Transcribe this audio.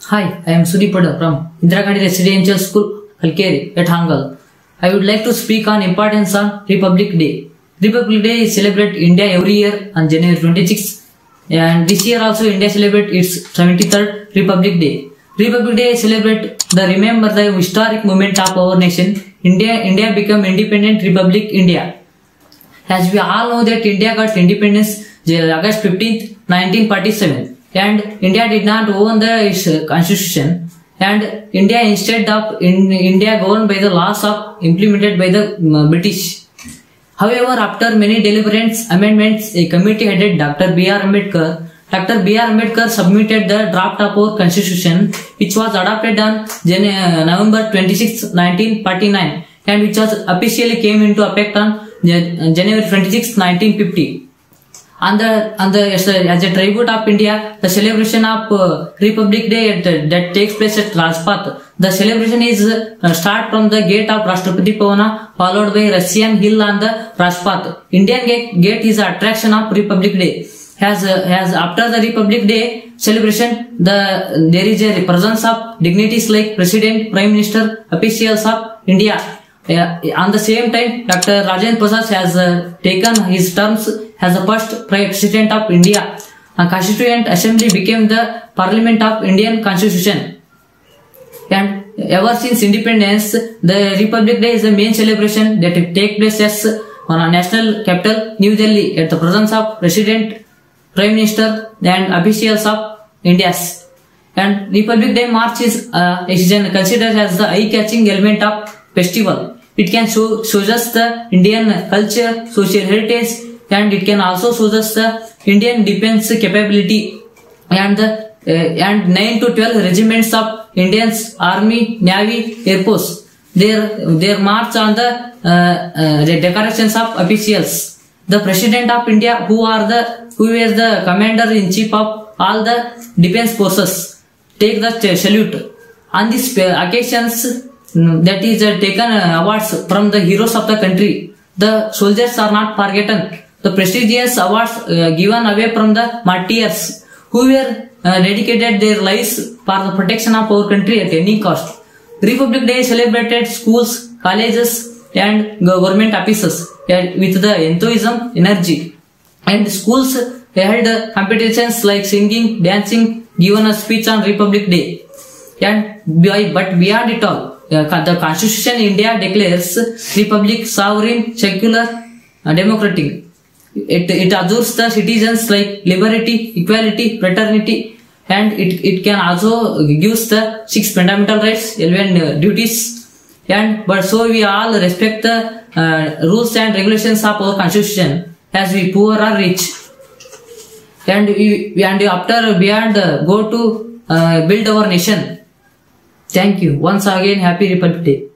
Hi, I am Sudipada from Indira Gandhi Residential School, Halkeri at Hangal. I would like to speak on importance on Republic Day. Republic Day is celebrated in India every year on January 26th, and this year also India celebrates its 73rd Republic Day. Republic Day celebrate the remember the historic moment of our nation. India became independent Republic India. As we all know that India got independence August 15th, 1947. And India did not own its constitution, and India instead of India governed by the laws of implemented by the British. However, after many deliberations, amendments, a committee headed Dr. B.R. Ambedkar submitted the draft of our constitution, which was adopted on November 26, 1949, and which was officially came into effect on January 26, 1950. As a tribute of India, the celebration of Republic Day that takes place at Rajpath. The celebration is start from the gate of Rashtrapati Bhavan, followed by Russian Hill on the Rajpath. Indian Gate is the attraction of Republic Day. As after the Republic Day celebration, there is a presence of dignitaries like President, Prime Minister, officials of India. On the same time, Dr. Rajendra Prasad has taken his terms as the first President of India. A Constituent Assembly became the Parliament of Indian Constitution. And ever since independence, the Republic Day is the main celebration that takes place on a national capital, New Delhi, at the presence of President, Prime Minister, and officials of India. And Republic Day March is considered as the eye-catching element of festival. It can show us the Indian culture, social heritage, and it can also show us the Indian defense capability and 9 to 12 regiments of Indians Army, Navy, Air Force. Their march on the decorations of officials. The President of India, who is the Commander-in-Chief of all the defense forces, take the salute. On these occasions, that is taken awards from the heroes of the country. The soldiers are not forgotten. The prestigious awards given away from the martyrs who were dedicated their lives for the protection of our country at any cost. Republic Day celebrated schools, colleges, and government offices with the enthusiasm, energy. And schools held competitions like singing, dancing, given a speech on Republic Day. But beyond it all, the Constitution in India declares Republic sovereign, secular, democratic. It assures the citizens like liberty, equality, fraternity, and it can also gives the 6 fundamental rights, 11 duties. But so we all respect the rules and regulations of our Constitution, as we poor or rich. And after beyond go to build our nation. Thank you. Once again, Happy Republic Day.